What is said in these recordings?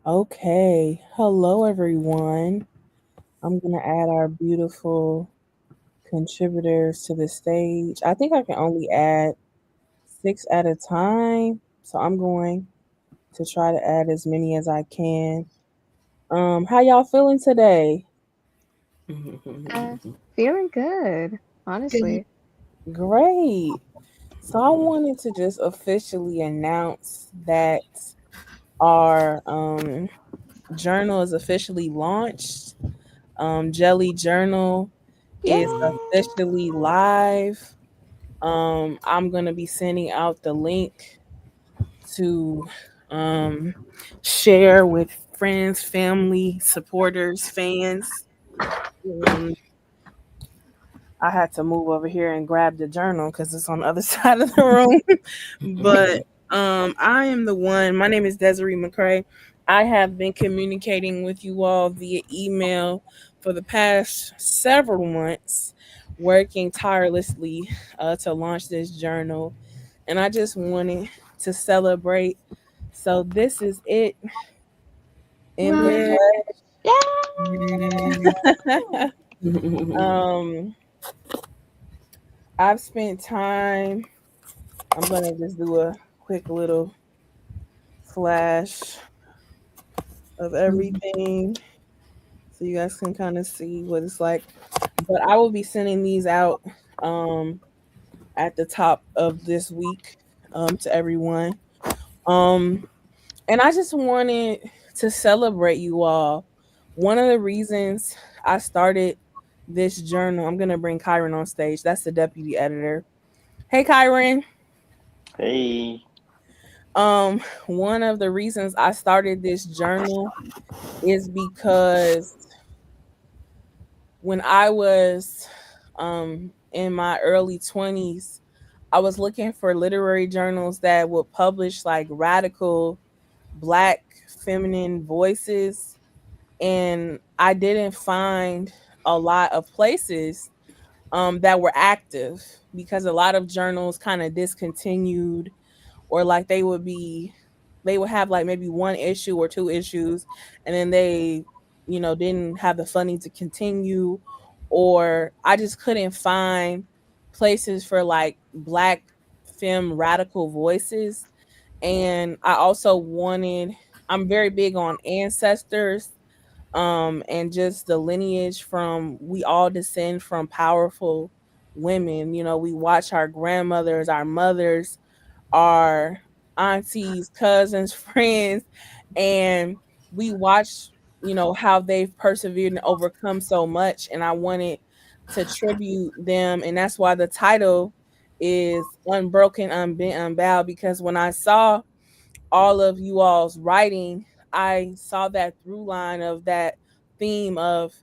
Okay. Hello, everyone. I'm going to add our beautiful contributors to the stage. I think I can only add six at a time. So I'm going to try to add as many as I can. How y'all feeling today? Uh, Feeling good, honestly. Great. So I wanted to just officially announce that our journal is officially launched. Jelly Journal is Yay! officially live. I'm gonna be sending out the link to um, share with friends, family, supporters, fans. Um, I had to move over here and grab the journal because it's on the other side of the room. But I am the one. My name is Desiree McCrae. I have been communicating with you all via email for the past several months, working tirelessly to launch this journal. And I just wanted to celebrate. So this is it in the Yay! Yay! flesh. um, I've spent time. I'm gonna just do a quick little flash of everything so you guys can kind of see what it's like. But I will be sending these out um at the top of this week to everyone. Um and I just wanted to celebrate you all. One of the reasons I started this journal, I'm gonna bring Kyron on stage. That's the deputy editor. Hey Kyron. Hey. One of the reasons I started this journal is because when I was in my early 20s, I was looking for literary journals that would publish like radical black feminine voices, and I didn't find a lot of places that were active because a lot of journals kind of discontinued, or like they would have like maybe one issue or two issues, and then they didn't have the funding to continue, or I just couldn't find places for like black femme radical voices. And I also wanted, I'm very big on ancestors, and just the lineage, from we all descend from powerful women. We watch our grandmothers, our mothers, our aunties, cousins, friends, and we watch, how they've persevered and overcome so much. And I wanted to tribute them. And that's why the title is Unbroken, Unbent, Unbowed, because when I saw all of you all's writing, I saw that through line of that theme of,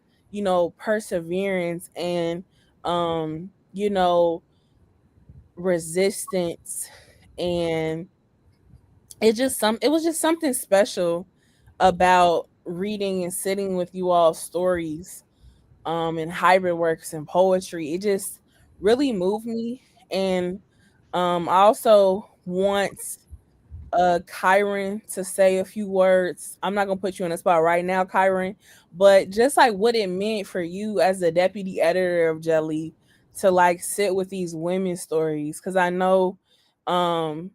perseverance and, you know, resistance. And it was just something special about reading and sitting with you all stories, and hybrid works and poetry. It just really moved me. And I also want Kyron to say a few words. I'm not gonna put you on the spot right now, Kyron, but just like what it meant for you as the deputy editor of Jelly to like sit with these women's stories, because I know um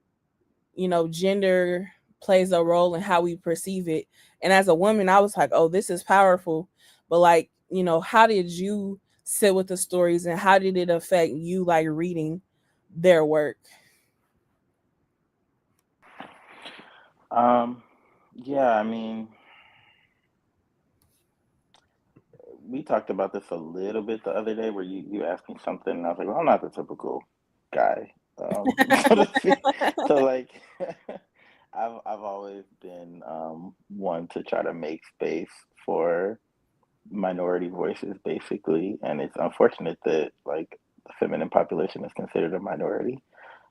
gender plays a role in how we perceive it. And as a woman, I was like, oh, this is powerful. But like, how did you sit with the stories, and how did it affect you like reading their work? Um, yeah, I mean, we talked about this a little bit the other day where you asked me something and I was like, well, I'm not the typical guy. So to speak. So like I've always been one to try to make space for minority voices basically, and it's unfortunate that like the feminine population is considered a minority.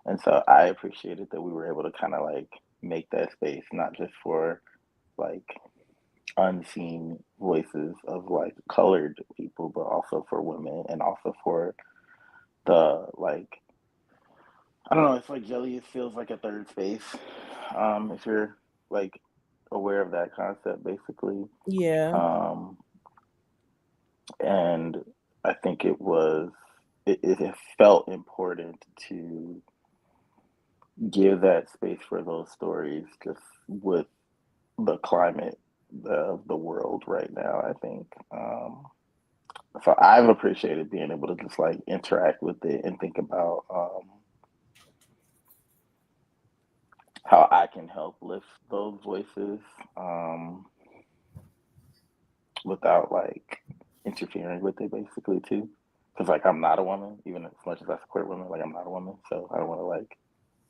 And so I appreciated that we were able to kind of like make that space not just for like unseen voices of like colored people, but also for women and also for the like I don't know, it's like Jelly, it feels like a third space. If you're like aware of that concept, basically. Yeah. Um, and I think it felt important to give that space for those stories, just with the climate of the world right now. I think so. I've appreciated being able to just like interact with it and think about how I can help lift those voices um, without like interfering with it, basically too. Because like I'm not a woman, even as much as I support women, like I'm not a woman, so I don't want to like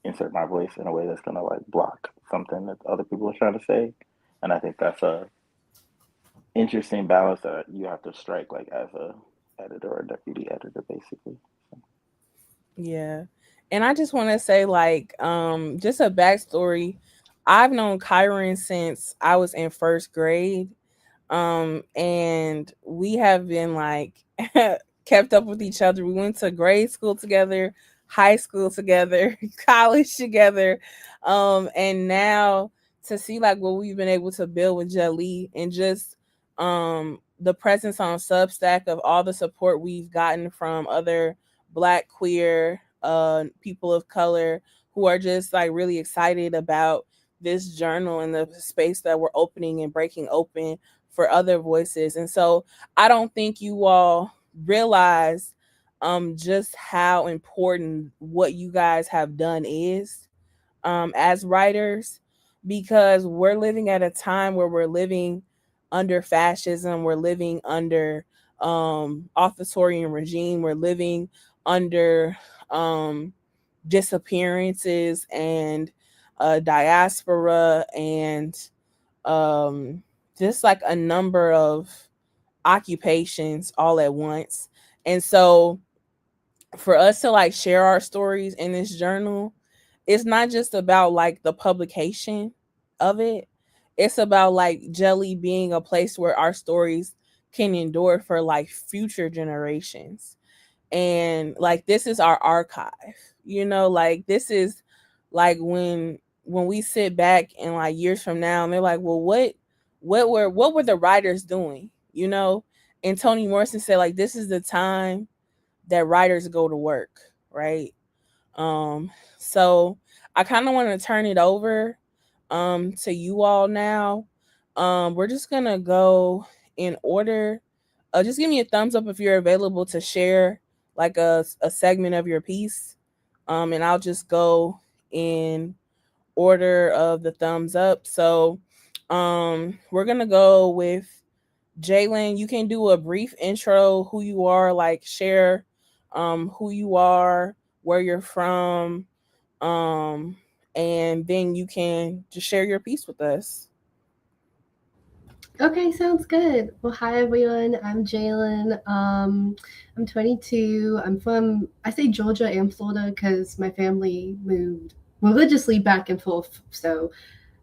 insert my voice in a way that's gonna like block something that other people are trying to say. And I think that's a interesting balance that you have to strike, like as a editor or deputy editor, basically. Yeah. And I just want to say, like, just a backstory. I've known Kyron since I was in first grade. And we have been like kept up with each other. We went to grade school together, high school together, college together. And now to see like what we've been able to build with Jelly, and just the presence on Substack of all the support we've gotten from other black queer people of color who are just like really excited about this journal and the space that we're opening and breaking open for other voices. And so I don't think you all realize just how important what you guys have done is as writers, because we're living at a time where we're living under fascism, we're living under authoritarian regime, we're living under um, disappearances and diaspora and um, just like a number of occupations all at once. And so for us to like share our stories in this journal, it's not just about like the publication of it. It's about like Jelly being a place where our stories can endure for like future generations. And like this is our archive. Like this is like when we sit back and like years from now and they're like, well, what were the writers doing? And Toni Morrison said like this is the time that writers go to work, right? So I kind of want to turn it over to you all now. We're just gonna go in order. Just give me a thumbs up if you're available to share like a segment of your piece. And I'll just go in order of the thumbs up. So we're gonna go with Jalen. You can do a brief intro, who you are, like share who you are, where you're from, um, and then you can just share your piece with us. Okay, sounds good. Well, hi everyone. I'm Jalen. I'm 22. I'm from, I say Georgia and Florida because my family moved religiously back and forth. So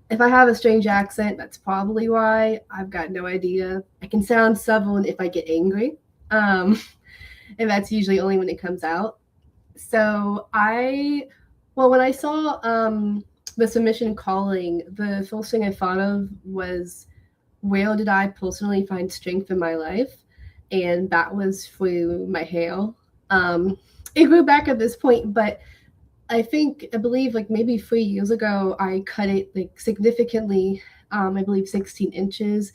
if I have a strange accent, that's probably why. I've got no idea. I can sound Southern if I get angry, um, and that's usually only when it comes out. So well, when I saw the submission calling, the first thing I thought of was, where did I personally find strength in my life? And that was through my hair. Um, it grew back at this point, but I believe like maybe 3 years ago, I cut it like significantly. I believe 16 inches.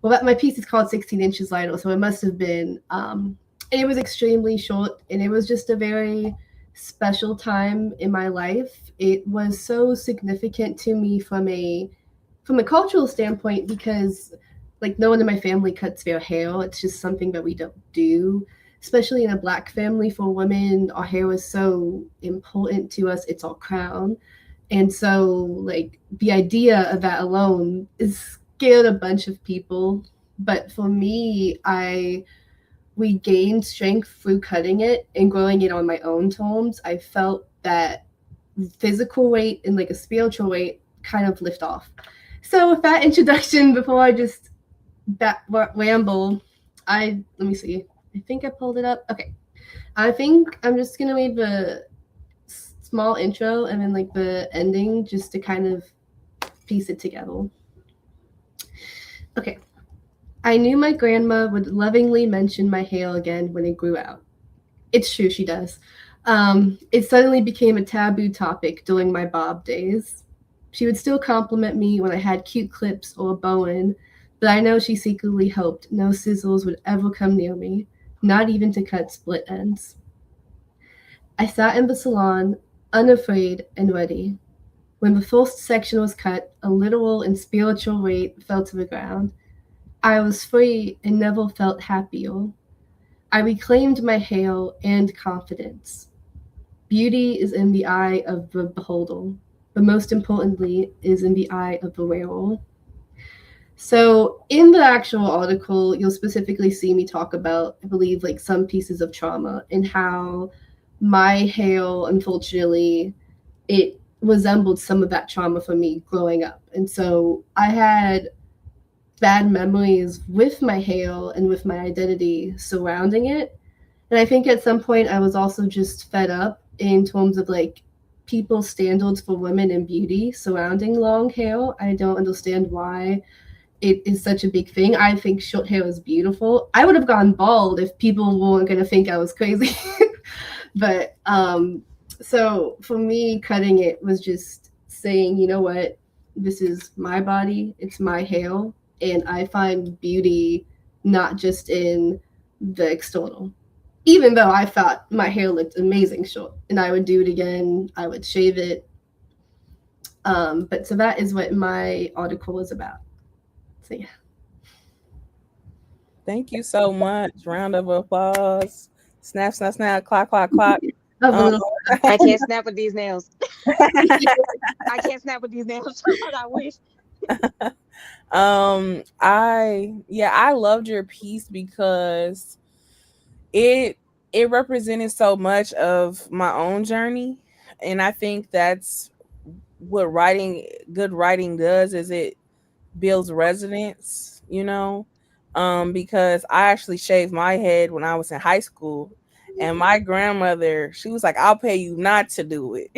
Well, my piece is called 16 inches lighter, so it must have been. And it was extremely short, and it was just a very special time in my life. It was so significant to me from a cultural standpoint because like no one in my family cuts their hair. It's just something that we don't do, especially in a black family. For women, our hair is so important to us. It's our crown. And so like the idea of that alone is scared a bunch of people. But for me, I we gained strength through cutting it and growing it on my own terms. I felt that physical weight and like a spiritual weight kind of lift off. So with that introduction, before I just ramble, let me see. I think I pulled it up. Okay, I think I'm just gonna leave a small intro and then like the ending just to kind of piece it together. Okay. I knew my grandma would lovingly mention my hair again when it grew out. It's true, she does. It suddenly became a taboo topic during my bob days. She would still compliment me when I had cute clips or a bowen, but I know she secretly hoped no sizzles would ever come near me, not even to cut split ends. I sat in the salon, unafraid and ready. When the first section was cut, a literal and spiritual weight fell to the ground. I was free and never felt happier. I reclaimed my hair and confidence. Beauty is in the eye of the beholder, but most importantly, is in the eye of the wearer. So, in the actual article, you'll specifically see me talk about, I believe, like some pieces of trauma and how my hair, unfortunately, it resembled some of that trauma for me growing up. And so I had bad memories with my hair and with my identity surrounding it. And I think at some point I was also just fed up in terms of like people's standards for women and beauty surrounding long hair. I don't understand why it is such a big thing. I think short hair is beautiful. I would have gone bald if people weren't going to think I was crazy. But so for me, cutting it was just saying, you know what, this is my body, it's my hair, and I find beauty not just in the external. Even though I thought my hair looked amazing short, and I would do it again, I would shave it. But so that is what my article is about. So yeah. Thank you so much. Round of applause. Snap, snap, snap. Clock, clock, clock. A Um, little. I can't snap with these nails. I can't snap with these nails. I wish. I loved your piece because it it represented so much of my own journey, and I think that's what good writing does, is it builds resonance, because I actually shaved my head when I was in high school, and my grandmother, she was like, I'll pay you not to do it.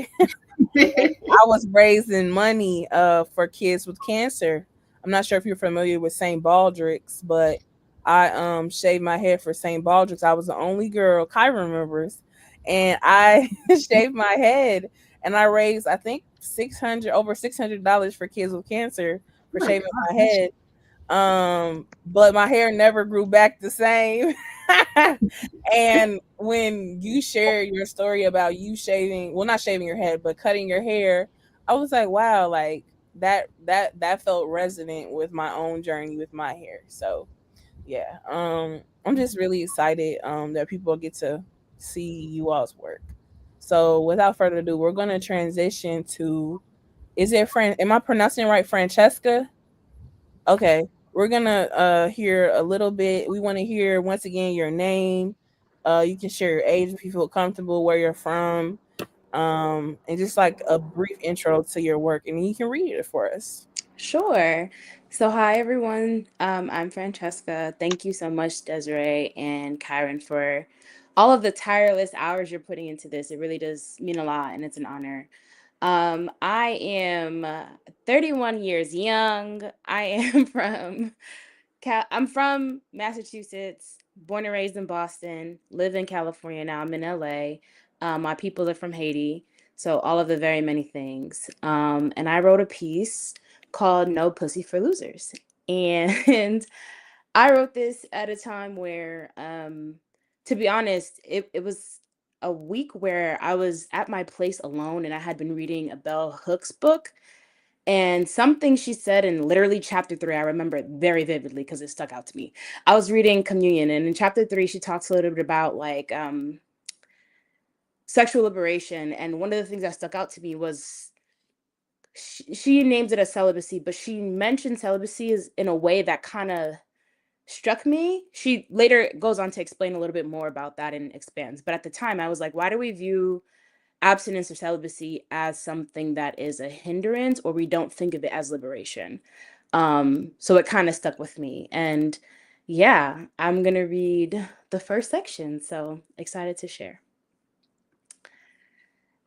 I was raising money for kids with cancer. I'm not sure if you're familiar with St. Baldrick's, but I shaved my head for St. Baldrick's. I was the only girl, Kai remembers, and I shaved my head, and I raised, I think, $600 for kids with cancer for Oh my shaving my gosh. head. But my hair never grew back the same. And when you share your story about you shaving, well, not shaving your head, but cutting your hair, I was like, wow, like that felt resonant with my own journey with my hair. So yeah, I'm just really excited that people get to see you all's work. So without further ado, we're gonna transition to, is it am I pronouncing it right, Francesca? Okay. We're gonna hear a little bit. We want to hear once again your name. You can share your age if you feel comfortable, where you're from, and just like a brief intro to your work, and you can read it for us. Sure. So, hi everyone. I'm Francesca. Thank you so much, Desiree and Kyron, for all of the tireless hours you're putting into this. It really does mean a lot, and it's an honor. I am 31 years young. I am I'm from Massachusetts, born and raised in Boston, live in California now. I'm in LA. My people are from Haiti. So all of the very many things. And I wrote a piece called No Pussy for Losers. And I wrote this at a time where, to be honest, it was a week where I was at my place alone and I had been reading a Bell Hooks book. And something she said in literally chapter 3, I remember it very vividly because it stuck out to me. I was reading Communion, and in chapter 3, she talks a little bit about like sexual liberation. And one of the things that stuck out to me was she named it as celibacy, but she mentioned celibacy is in a way that kind of struck me. She later goes on to explain a little bit more about that and expands. But at the time, I was like, why do we view abstinence or celibacy as something that is a hindrance, or we don't think of it as liberation? So it kind of stuck with me. And yeah, I'm going to read the first section. So excited to share.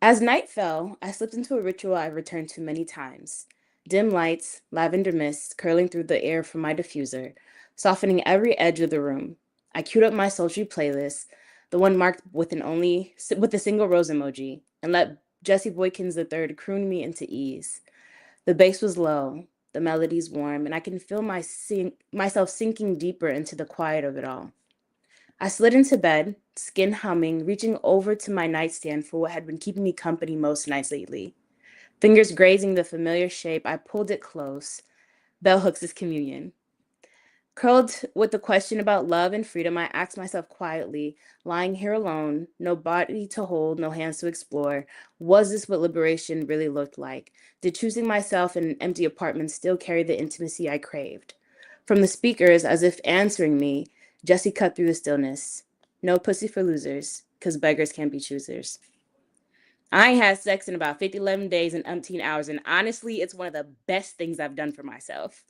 As night fell, I slipped into a ritual I've returned to many times. Dim lights, lavender mist curling through the air from my diffuser, softening every edge of the room. I queued up my sultry playlist, the one marked with a single rose emoji, and let Jesse Boykins III croon me into ease. The bass was low, the melodies warm, and I can feel myself sinking deeper into the quiet of it all. I slid into bed, skin humming, reaching over to my nightstand for what had been keeping me company most nights lately. Fingers grazing the familiar shape, I pulled it close. Bell Hooks' Communion. Curled with the question about love and freedom, I asked myself quietly, lying here alone, no body to hold, no hands to explore, was this what liberation really looked like? Did choosing myself in an empty apartment still carry the intimacy I craved? From the speakers, as if answering me, Jesse cut through the stillness. No pussy for losers, 'cause beggars can't be choosers. I ain't had sex in about 11 days and umpteen hours, and honestly, it's one of the best things I've done for myself.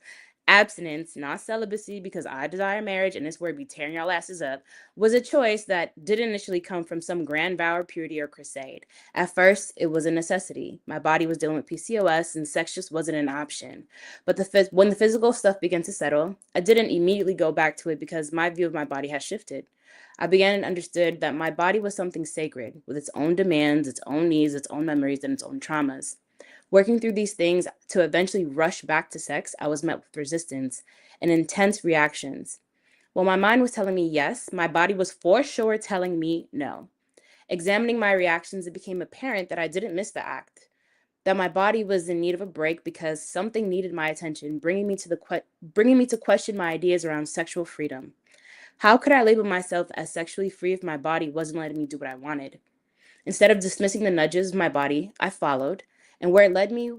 Abstinence, not celibacy, because I desire marriage and this word be tearing y'all asses up, was a choice that didn't initially come from some grand vow of purity or crusade. At first, it was a necessity. My body was dealing with PCOS and sex just wasn't an option. But when the physical stuff began to settle, I didn't immediately go back to it because my view of my body has shifted. I began and understood that my body was something sacred, with its own demands, its own needs, its own memories, and its own traumas. Working through these things to eventually rush back to sex, I was met with resistance and intense reactions. While my mind was telling me yes, my body was for sure telling me no. Examining my reactions, it became apparent that I didn't miss the act, that my body was in need of a break because something needed my attention, bringing me to question my ideas around sexual freedom. How could I label myself as sexually free if my body wasn't letting me do what I wanted? Instead of dismissing the nudges of my body, I followed, and where it led me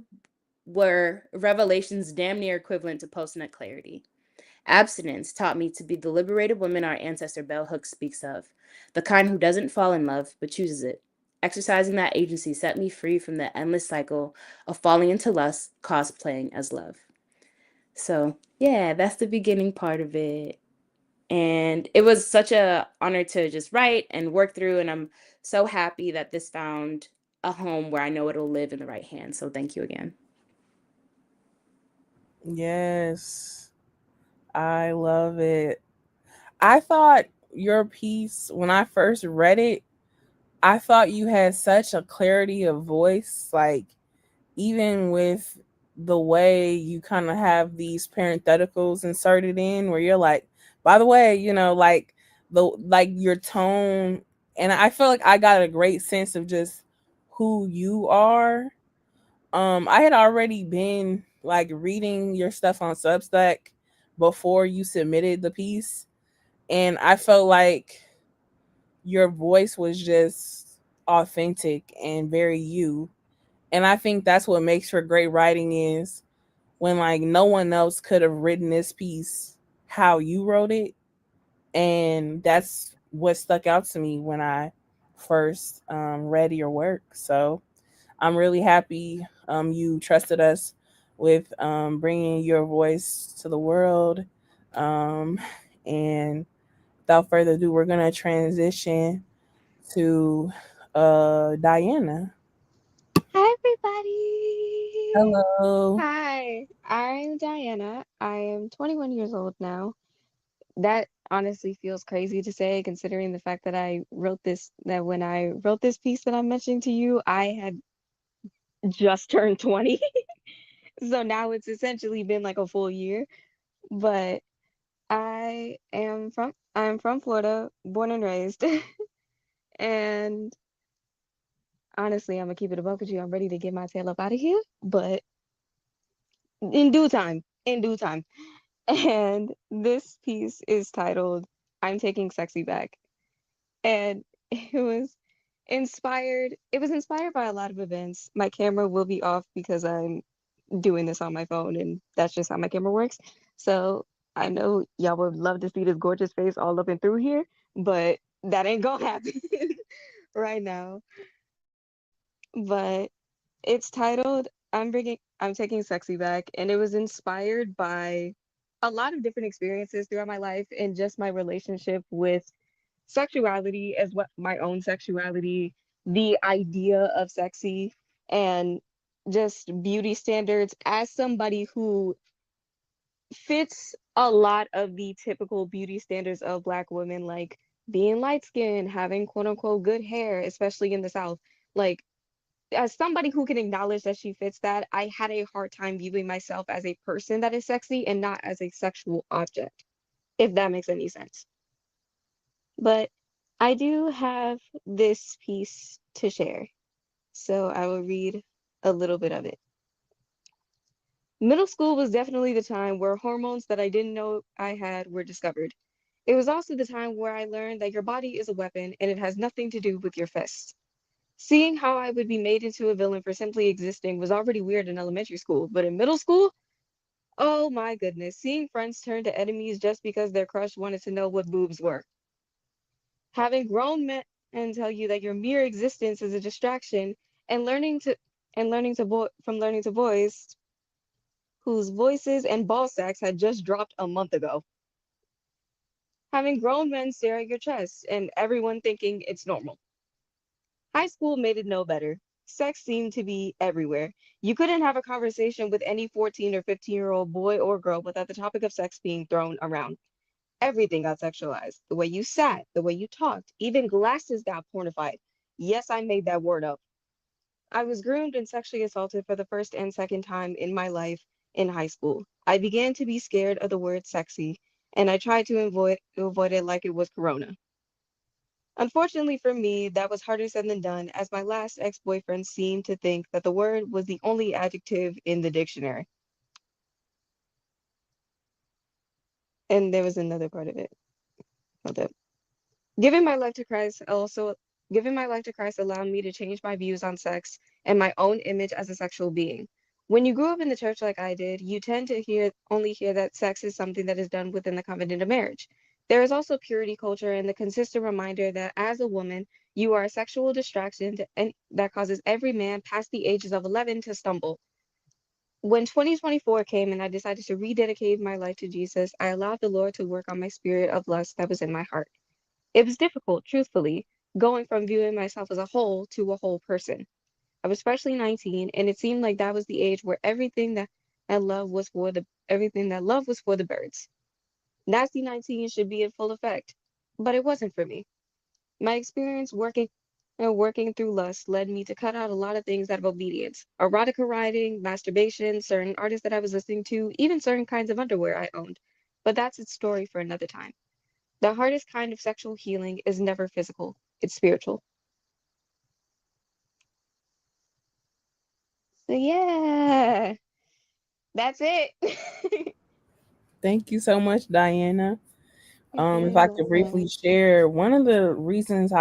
were revelations damn near equivalent to post-nut clarity. Abstinence taught me to be the liberated woman our ancestor Bell Hooks speaks of, the kind who doesn't fall in love but chooses it. Exercising that agency set me free from the endless cycle of falling into lust, cosplaying as love. So, yeah, that's the beginning part of it. And it was such a honor to just write and work through, and I'm so happy that this found a home where I know it'll live in the right hands. So thank you again. Yes, I love it. I thought your piece, when I first read it, I thought you had such a clarity of voice, like even with the way you kind of have these parentheticals inserted in where you're like, by the way, like your tone, and I feel like I got a great sense of just who you are. I had already been like reading your stuff on Substack before you submitted the piece, and I felt like your voice was just authentic and very you. And I think that's what makes for great writing is when like no one else could have written this piece how you wrote it. And that's what stuck out to me when I first read your work. So I'm really happy you trusted us with bringing your voice to the world. Um, and without further ado, we're going to transition to Diana. Hi, everybody. Hello. Hi, I'm Diana. I am 21 years old now. That honestly feels crazy to say, considering the fact that that when I wrote this piece that I'm mentioning to you, I had just turned 20. So now it's essentially been like a full year. But I'm from Florida, born and raised. And honestly, I'm gonna keep it a buck with you. I'm ready to get my tail up out of here, but in due time, in due time. And this piece is titled I'm Taking Sexy Back. And it was inspired by a lot of events. My camera will be off because I'm doing this on my phone and that's just how my camera works. So I know y'all would love to see this gorgeous face all up and through here, but that ain't gonna happen right now. But it's titled I'm Taking Sexy Back, and it was inspired by a lot of different experiences throughout my life and just my relationship with sexuality as well, my own sexuality, the idea of sexy, and just beauty standards as somebody who fits a lot of the typical beauty standards of Black women, like being light skinned, having quote unquote good hair, especially in the South. Like, as somebody who can acknowledge that she fits that, I had a hard time viewing myself as a person that is sexy and not as a sexual object, if that makes any sense. But I do have this piece to share, so I will read a little bit of it. Middle school was definitely the time where hormones that I didn't know I had were discovered. It was also the time where I learned that your body is a weapon and it has nothing to do with your fists. Seeing how I would be made into a villain for simply existing was already weird in elementary school, but in middle school, oh my goodness, seeing friends turn to enemies just because their crush wanted to know what boobs were. Having grown men tell you that your mere existence is a distraction and learning to from learning to boys whose voices and ball sacks had just dropped a month ago. Having grown men stare at your chest and everyone thinking it's normal. High school made it no better. Sex seemed to be everywhere. You couldn't have a conversation with any 14 or 15-year-old boy or girl without the topic of sex being thrown around. Everything got sexualized. The way you sat, the way you talked, even glasses got pornified. Yes, I made that word up. I was groomed and sexually assaulted for the first and second time in my life in high school. I began to be scared of the word sexy, and I tried to avoid it like it was corona. Unfortunately for me, that was harder said than done, as my last ex-boyfriend seemed to think that the word was the only adjective in the dictionary. And there was another part of it. Hold up. Giving my life to Christ also Giving my life to Christ allowed me to change my views on sex and my own image as a sexual being. When you grew up in the church like I did, you tend to only hear that sex is something that is done within the covenant of marriage. There is also purity culture and the consistent reminder that as a woman, you are a sexual distraction and that causes every man past the ages of 11 to stumble. When 2024 came and I decided to rededicate my life to Jesus, I allowed the Lord to work on my spirit of lust that was in my heart. It was difficult, truthfully, going from viewing myself as a whole to a whole person. I was freshly 19, and it seemed like that was the age where everything that love was for the birds. Nasty 19 should be in full effect, but it wasn't for me. My experience working through lust led me to cut out a lot of things out of obedience. Erotica writing, masturbation, certain artists that I was listening to, even certain kinds of underwear I owned. But that's its story for another time. The hardest kind of sexual healing is never physical, it's spiritual. So, yeah, that's it. Thank you so much, Diana. You're If very I could briefly welcome. share, one of the reasons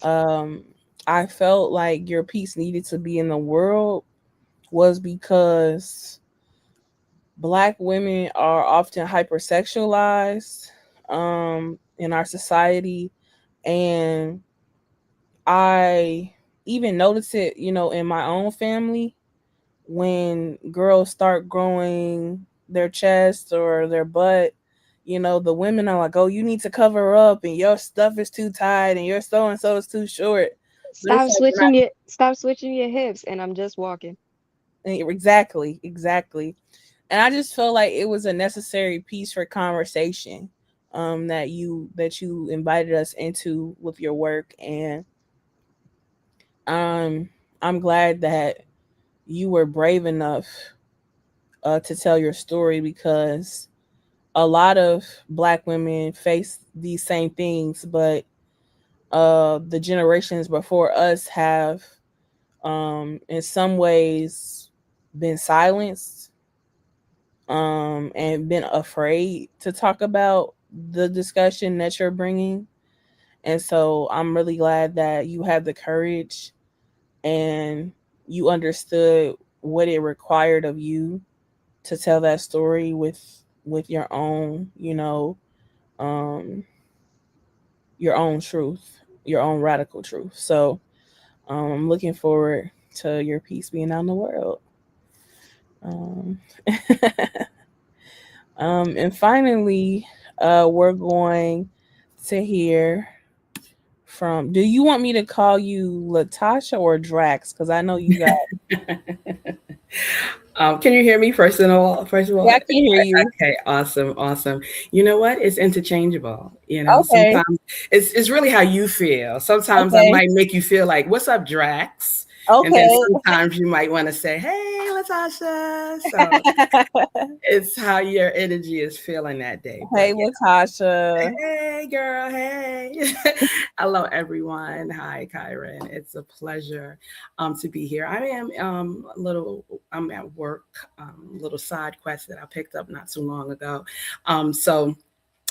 um I felt like your piece needed to be in the world was because Black women are often hypersexualized in our society, and I even notice it, in my own family when girls start growing their chest or their butt. The women are like, "Oh, you need to cover up, and your stuff is too tight, and your so and so is too short." But it's like we're Stop switching your hips, and I'm just walking. not exactly, exactly. And I just felt like it was a necessary piece for conversation, that you invited us into with your work, and um, I'm glad that you were brave enough to tell your story, because a lot of Black women face these same things, but the generations before us have, in some ways, been silenced, and been afraid to talk about the discussion that you're bringing. And so I'm really glad that you had the courage and you understood what it required of you to tell that story with um your own truth, your own radical truth. So I'm looking forward to your piece being out in the world. Um, and finally, we're going to hear from. Do you want me to call you Latasha or Drax? Because I know you got. Can you hear me first of all? First of all, Yeah, I can hear you. okay, awesome, awesome. You know what? It's interchangeable. You know, Okay. sometimes it's really how you feel. Sometimes I Okay. might make you feel like, "What's up, Drax?" And then Okay. sometimes you might want to say, "Hey, Latasha." So it's how your energy is feeling that day. But Hey, Latasha. hey, girl. Hey. Hello, everyone. Hi, Kyron. It's a pleasure to be here. I am I'm at work, little side quest that I picked up not too long ago. So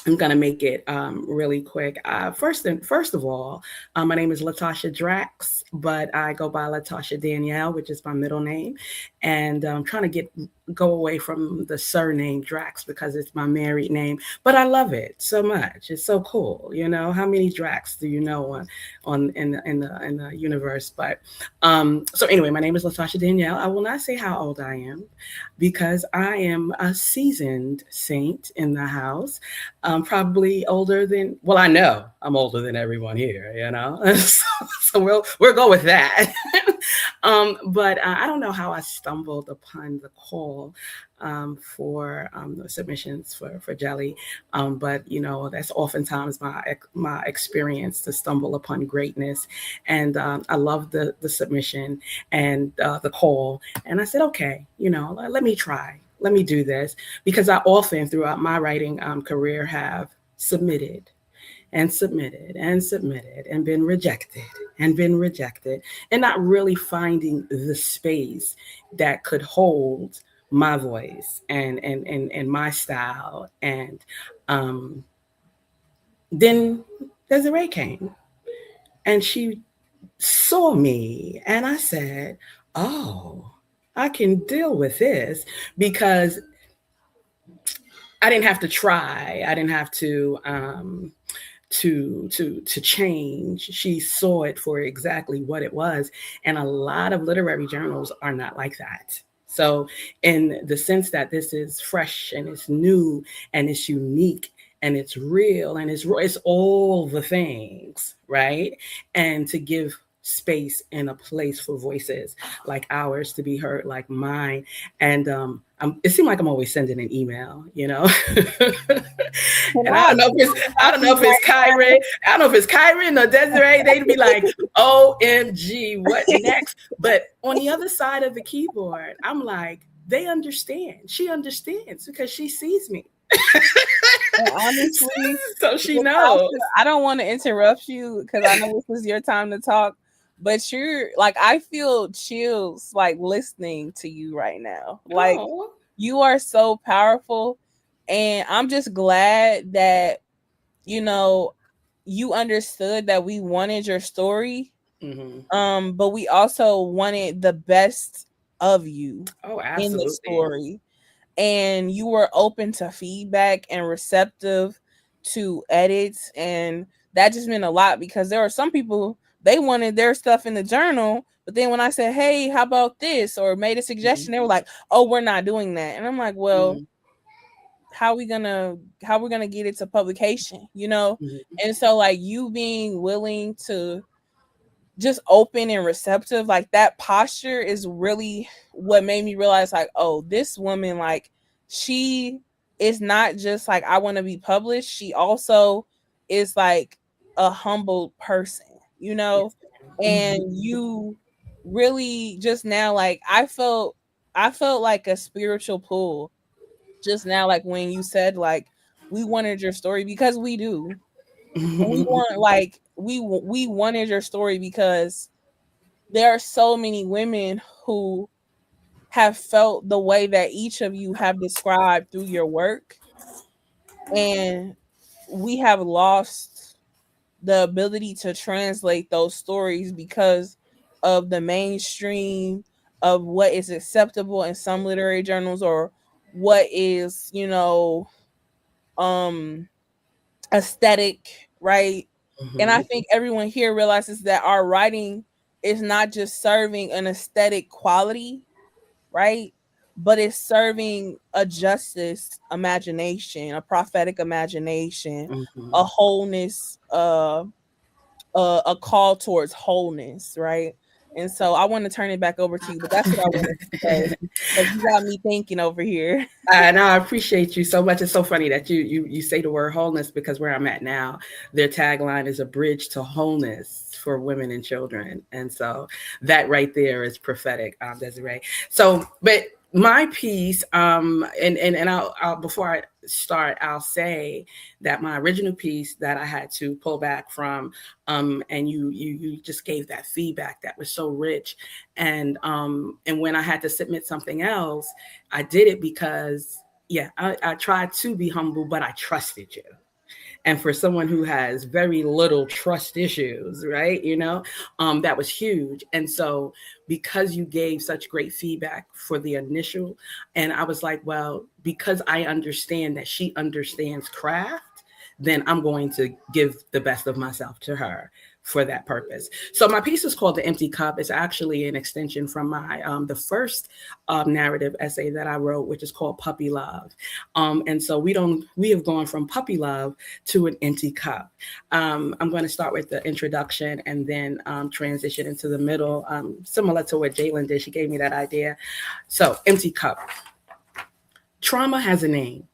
I'm gonna make it really quick. First of all, my name is Latasha Drax, but I go by Latasha Danielle, which is my middle name, and I'm trying to go away from the surname Drax because it's my married name. But I love it so much. It's so cool. You know, how many Drax do you know on in the universe? But so anyway, my name is Latasha Danielle. I will not say how old I am because I am a seasoned saint in the house. Probably older than, well, I know I'm older than everyone here, you know, so we'll go with that. But I don't know how I stumbled upon the call for the submissions for Jelly, but you know that's oftentimes my experience to stumble upon greatness, and I love the submission and the call, and I said, okay, you know, let me try. Let me do this because I often throughout my writing career have submitted and submitted and submitted and been rejected and not really finding the space that could hold my voice and my style. And um, then Desiree came and she saw me and I said, oh, I can deal with this because I didn't have to try. I didn't have to change. She saw it for exactly what it was, and a lot of literary journals are not like that. So, in the sense that this is fresh and it's new and it's unique and it's real and it's all the things, right? And to give space and a place for voices like ours to be heard, like mine. And it seemed like I'm always sending an email, you know. Can And I do I don't know if it's Kyrie, I don't know if it's Kyron or Desiree. They'd be like, OMG, what next? But on the other side of the keyboard, I'm like, they understand. She understands because she sees me. honestly, So she knows. Latasha, I don't want to interrupt you because I know this is your time to talk, but you're like, I feel chills like listening to you right now. Like, Oh. you are so powerful. And I'm just glad that, you know, you understood that we wanted your story. Mm-hmm. But we also wanted the best of you Oh, in the absolutely. story. And you were open to feedback and receptive to edits. And that just meant a lot because there are some people, they wanted their stuff in the journal, but then when I said, hey, how about this, or made a suggestion, they were like, oh, we're not doing that. And I'm like, well, Mm-hmm. how we're gonna get it to publication, you know? Mm-hmm. And so like you being willing to just open and receptive, like that posture is really what made me realize like, oh, this woman, like, she is not just like, I want to be published, she also is like a humble person, you know? Yes. And Mm-hmm. you really just now, like, I felt like a spiritual pull just now, like when you said like we wanted your story, because we do. We want, like, we wanted your story because there are so many women who have felt the way that each of you have described through your work, and we have lost the ability to translate those stories because of the mainstream of what is acceptable in some literary journals, or what is, you know, um aesthetic, right? And I Mm-hmm. think everyone here realizes that our writing is not just serving an aesthetic quality, right? But it's serving a justice imagination, a prophetic imagination, Mm-hmm. a wholeness a call towards wholeness, right? And so I want to turn it back over to you, but that's what I wanted to say because you got me thinking over here. And I appreciate you so much. It's so funny that you say the word wholeness, because where I'm at now, their tagline is a bridge to wholeness for women and children. And so that right there is prophetic, Desiree. So, but my piece, and I'll before I start, I'll say that my original piece that I had to pull back from, and you just gave that feedback that was so rich, and when I had to submit something else, I did it because I tried to be humble, but I trusted you. And for someone who has very little trust issues, right, that was huge. And so because you gave such great feedback for the initial, and I was like, well, because I understand that she understands craft, then I'm going to give the best of myself to her for that purpose. So my piece is called The Empty Cup. It's actually an extension from my the first narrative essay that I wrote, which is called Puppy Love. And so we have gone from puppy love to an empty cup. I'm going to start with the introduction and then transition into the middle, similar to what Jalen did. She gave me that idea. So, empty cup. Trauma has a name.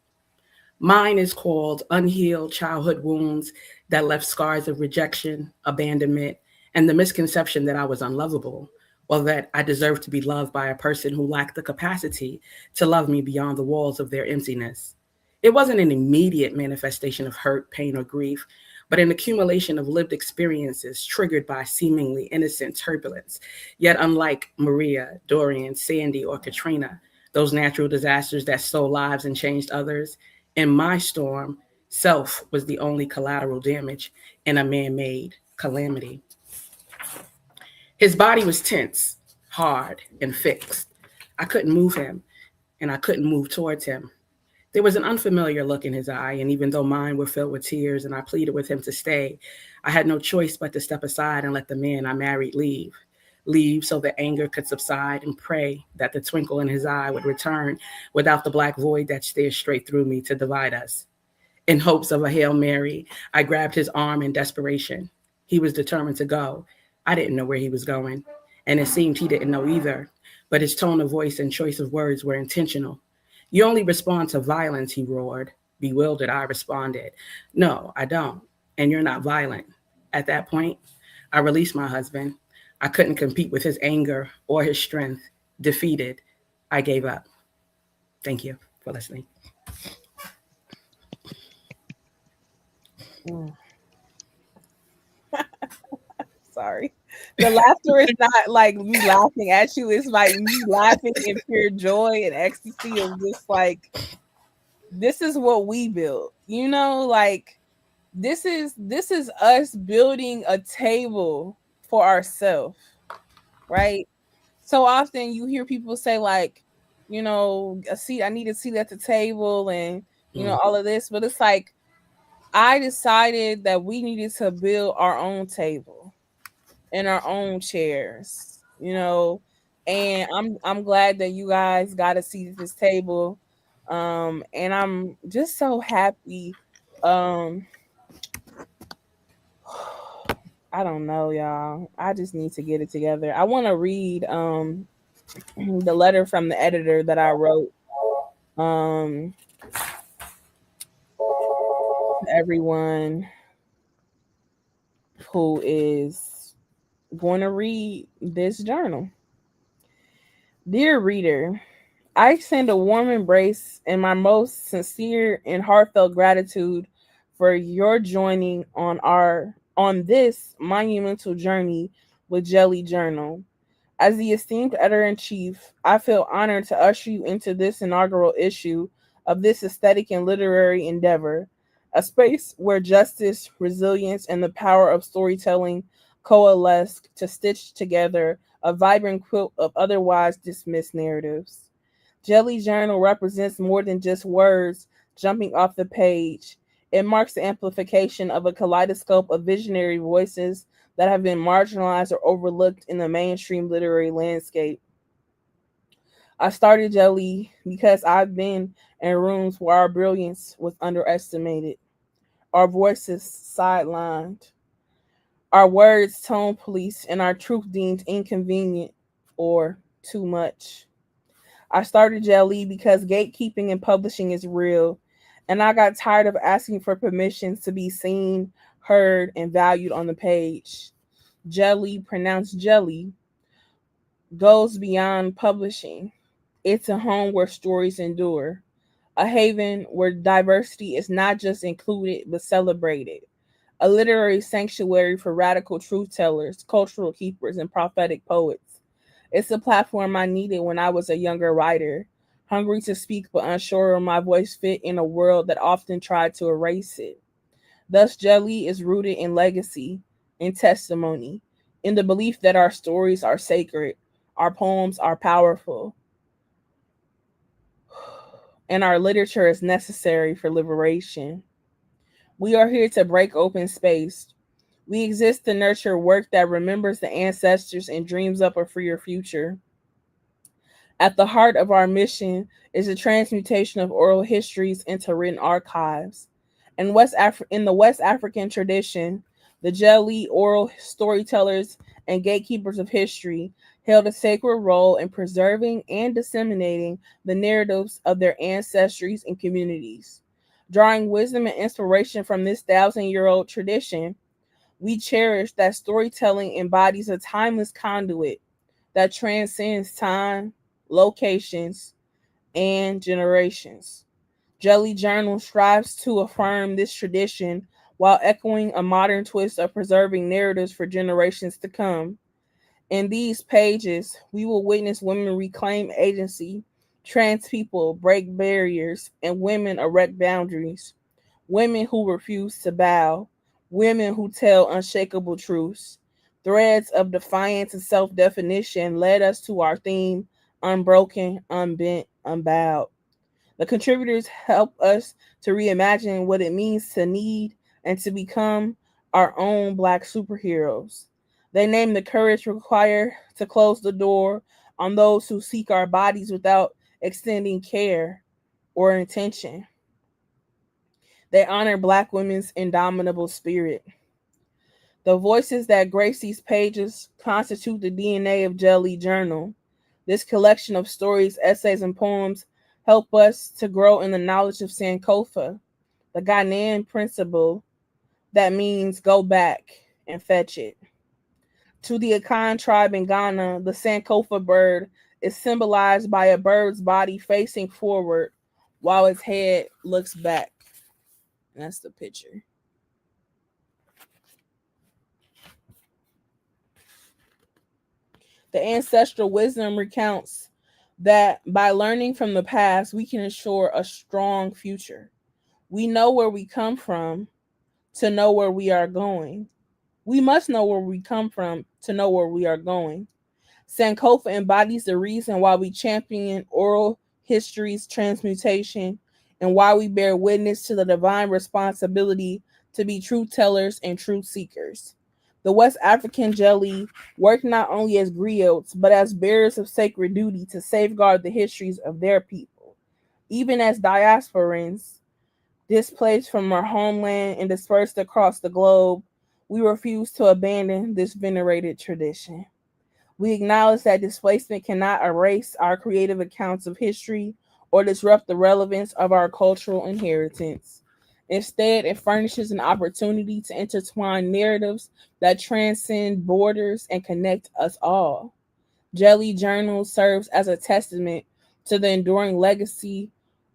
Mine is called Unhealed Childhood Wounds that left scars of rejection, abandonment, and the misconception that I was unlovable, or that I deserved to be loved by a person who lacked the capacity to love me beyond the walls of their emptiness. It wasn't an immediate manifestation of hurt, pain, or grief, but an accumulation of lived experiences triggered by seemingly innocent turbulence. Yet unlike Maria, Dorian, Sandy, or Katrina, those natural disasters that stole lives and changed others, in my storm, self was the only collateral damage in a man-made calamity. His body was tense, hard, and fixed. I couldn't move him, and I couldn't move towards him. There was an unfamiliar look in his eye, and even though mine were filled with tears and I pleaded with him to stay, I had no choice but to step aside and let the man I married leave. Leave so the anger could subside, and pray that the twinkle in his eye would return without the black void that stared straight through me to divide us. In hopes of a Hail Mary, I grabbed his arm in desperation. He was determined to go. I didn't know where he was going, and it seemed he didn't know either, but his tone of voice and choice of words were intentional. You only respond to violence, he roared. Bewildered, I responded, no, I don't, and you're not violent. At that point, I released my husband. I couldn't compete with his anger or his strength. Defeated, I gave up. Thank you for listening. Sorry. The laughter is not like me laughing at you. It's like me laughing in pure joy and ecstasy of just like, this is what we built. Like this is us building a table for ourselves, right? So often you hear people say like, a seat, I need a seat at the table and all of this, but it's like I decided that we needed to build our own table and our own chairs, and I'm glad that you guys got a seat at this table. And I'm just so happy. I don't know, y'all. I just need to get it together. I want to read the letter from the editor that I wrote to everyone who is going to read this journal. Dear reader, I extend a warm embrace and my most sincere and heartfelt gratitude for your joining on this monumental journey with DJELI Journal. As the esteemed editor-in-chief, I feel honored to usher you into this inaugural issue of this aesthetic and literary endeavor, a space where justice, resilience, and the power of storytelling coalesce to stitch together a vibrant quilt of otherwise dismissed narratives. DJELI Journal represents more than just words jumping off the page. It marks the amplification of a kaleidoscope of visionary voices that have been marginalized or overlooked in the mainstream literary landscape. I started DJELI because I've been in rooms where our brilliance was underestimated, our voices sidelined, Our words tone police and our truth deemed inconvenient or too much. I started Jelly because gatekeeping in publishing is real, and I got tired of asking for permissions to be seen, heard, and valued on the page. Jelly, pronounced jelly, goes beyond publishing. It's a home where stories endure, a haven where diversity is not just included but celebrated, a literary sanctuary for radical truth tellers, cultural keepers, and prophetic poets. It's a platform I needed when I was a younger writer, hungry to speak but unsure of my voice fit in a world that often tried to erase it. Thus, Jelly is rooted in legacy, in testimony, in the belief that our stories are sacred, our poems are powerful, and our literature is necessary for liberation. We are here to break open space. We exist to nurture work that remembers the ancestors and dreams up a freer future. At the heart of our mission is the transmutation of oral histories into written archives. In the West African tradition, the Jelly oral storytellers and gatekeepers of history held a sacred role in preserving and disseminating the narratives of their ancestries and communities. Drawing wisdom and inspiration from this thousand-year-old tradition, we cherish that storytelling embodies a timeless conduit that transcends time, locations, and generations. Jelly Journal strives to affirm this tradition while echoing a modern twist of preserving narratives for generations to come. In these pages, we will witness women reclaim agency, trans people break barriers, and women erect boundaries. Women who refuse to bow, women who tell unshakable truths. Threads of defiance and self definition led us to our theme Unbroken, Unbent, Unbowed. The contributors help us to reimagine what it means to need and to become our own Black superheroes. They name the courage required to close the door on those who seek our bodies without extending care or intention. They honor Black women's indomitable spirit. The voices that grace these pages constitute the DNA of Jelly Journal. This collection of stories, essays, and poems help us to grow in the knowledge of Sankofa, the Ghanaian principle that means go back and fetch it. To the Akan tribe in Ghana, the Sankofa bird is symbolized by a bird's body facing forward while its head looks back. And that's the picture. The ancestral wisdom recounts that by learning from the past, we can ensure a strong future. We know where we come from to know where we are going. We must know where we come from to know where we are going. Sankofa embodies the reason why we champion oral history's transmutation and why we bear witness to the divine responsibility to be truth tellers and truth seekers. The West African Jelly work not only as griots, but as bearers of sacred duty to safeguard the histories of their people. Even as diasporans, displaced from our homeland and dispersed across the globe, we refuse to abandon this venerated tradition. We acknowledge that displacement cannot erase our creative accounts of history or disrupt the relevance of our cultural inheritance. Instead, it furnishes an opportunity to intertwine narratives that transcend borders and connect us all. Jelly Journal serves as a testament to the enduring legacy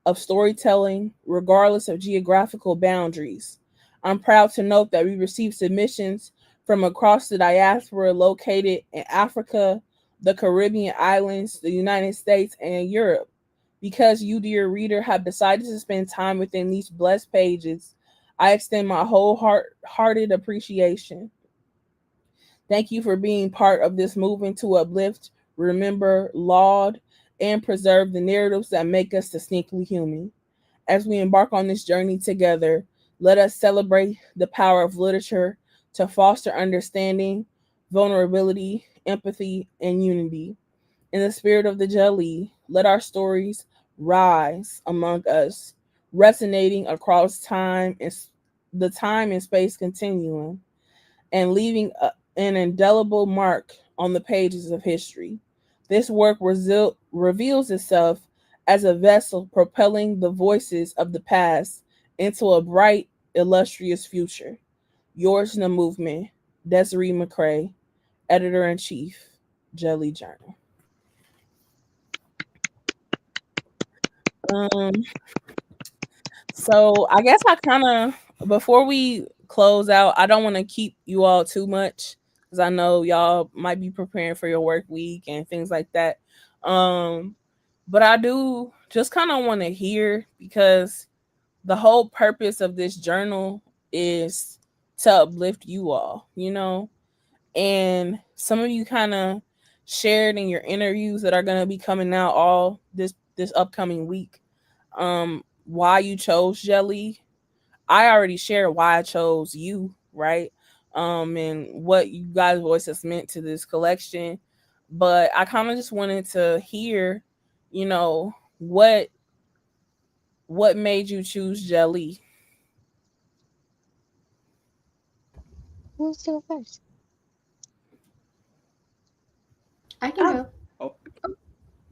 of storytelling, regardless of geographical boundaries. I'm proud to note that we receive submissions from across the diaspora located in Africa, the Caribbean islands, the United States, and Europe. Because you, dear reader, have decided to spend time within these blessed pages, I extend my wholehearted appreciation. Thank you for being part of this movement to uplift, remember, laud, and preserve the narratives that make us distinctly human. As we embark on this journey together, let us celebrate the power of literature to foster understanding, vulnerability, empathy, and unity. In the spirit of the Jelly, let our stories rise among us, resonating across the time and space continuum. and leaving an indelible mark on the pages of history. This work reveals itself as a vessel propelling the voices of the past into a bright, illustrious future. Yours in the movement, Desiree McCrae, Editor in Chief, DJELI Journal. Um, so I guess I kind of, before we close out, I don't want to keep you all too much because I know y'all might be preparing for your work week and things like that. Um, but I do just kind of want to hear, because the whole purpose of this journal is to uplift you all, and some of you kind of shared in your interviews that are going to be coming out all this upcoming week, why you chose Jelly. I already shared why I chose you, right? And what you guys' voices meant to this collection. But I kind of just wanted to hear, you know, what what made you choose Jelly. Who's still first? I can go. Oh.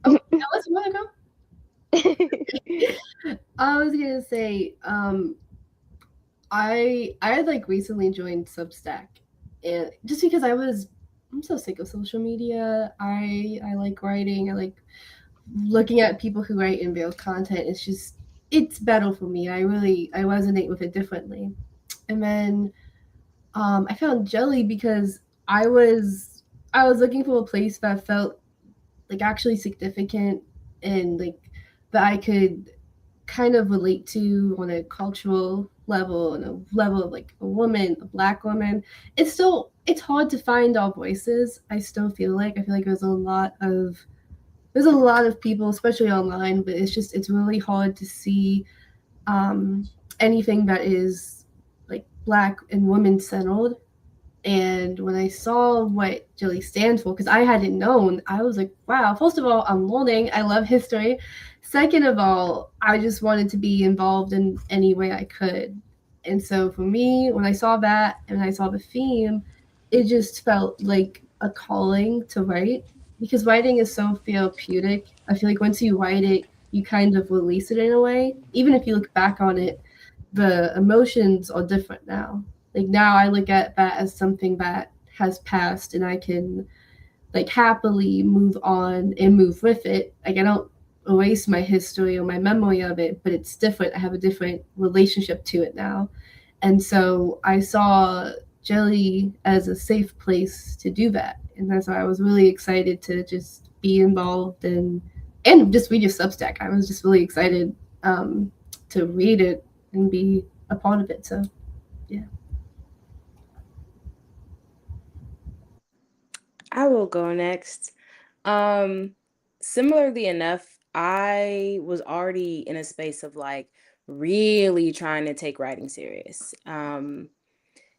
Alice, you want to go? I was gonna say, I had like recently joined Substack, and just because I'm so sick of social media. I like writing. I like looking at people who write and build content. It's better for me. I resonate with it differently. And then I found Jelly because I was looking for a place that felt like actually significant and like that I could kind of relate to on a cultural level and a level of like a woman, a black woman. It's hard to find our voices. I feel like there's a lot of people, especially online, but it's really hard to see anything that is like black and women centered. And when I saw what Jelly stands for, because I hadn't known, I was like, wow, first of all, I'm learning. I love history. Second of all, I just wanted to be involved in any way I could. And so for me, when I saw that and I saw the theme, it just felt like a calling to write, because writing is so therapeutic. I feel like once you write it, you kind of release it in a way. Even if you look back on it, the emotions are different now. Like now I look at that as something that has passed and I can like happily move on and move with it. Like I don't erase my history or my memory of it, but it's different. I have a different relationship to it now. And so I saw Jelly as a safe place to do that. And that's why I was really excited to just be involved and just read your Substack. I was just really excited to read it and be a part of it. So yeah. I will go next. Similarly enough, I was already in a space of like really trying to take writing serious. And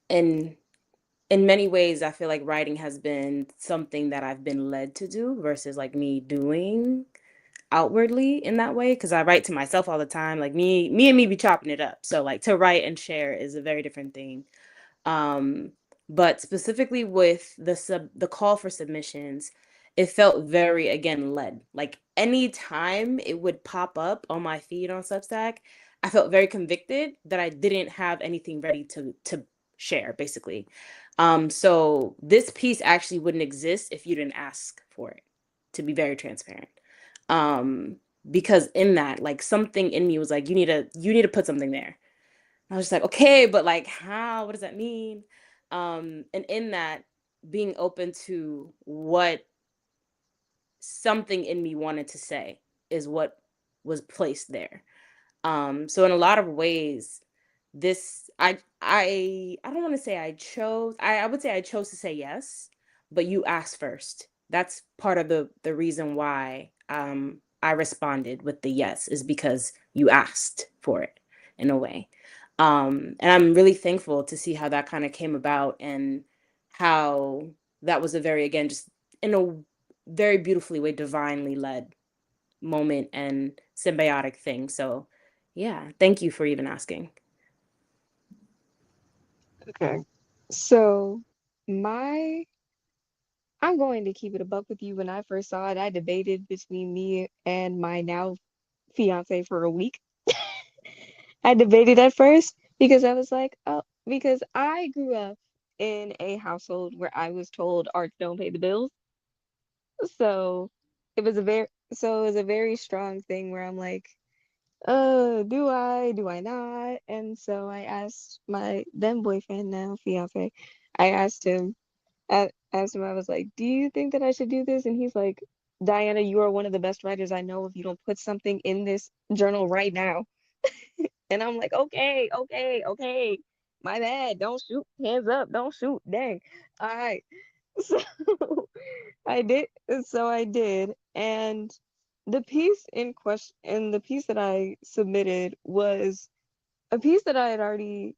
in many ways, I feel like writing has been something that I've been led to do versus like me doing outwardly in that way. Because I write to myself all the time. Like me and me be chopping it up. So like to write and share is a very different thing. Um, but specifically with the call for submissions, it felt very again led. Like anytime it would pop up on my feed on Substack, I felt very convicted that I didn't have anything ready to share, basically. So this piece actually wouldn't exist if you didn't ask for it, to be very transparent. Um, because in that, like something in me was like, you need to put something there. I was just like, okay, but like how? What does that mean? And in that, being open to what something in me wanted to say is what was placed there. So in a lot of ways, this I don't want to say I chose. I would say I chose to say yes, but you asked first. That's part of the reason why I responded with the yes, is because you asked for it in a way. And I'm really thankful to see how that kind of came about and how that was a very, again, just in a very beautifully way, divinely led moment and symbiotic thing. So yeah, thank you for even asking. Okay. So my I'm going to keep it a buck with you. When I first saw it, I debated between me and my now fiance for a week. I debated at first because I was like, oh, because I grew up in a household where I was told arts don't pay the bills. So it was a very strong thing where I'm like, do I not? And so I asked my then boyfriend, now fiance, I asked him, I was like, do you think that I should do this? And he's like, Diana, you are one of the best writers I know if you don't put something in this journal right now. And I'm like, okay. My bad. Don't shoot. Hands up. Don't shoot. Dang. All right. So I did. So I did. And the piece in question, and the piece that I submitted was a piece that I had already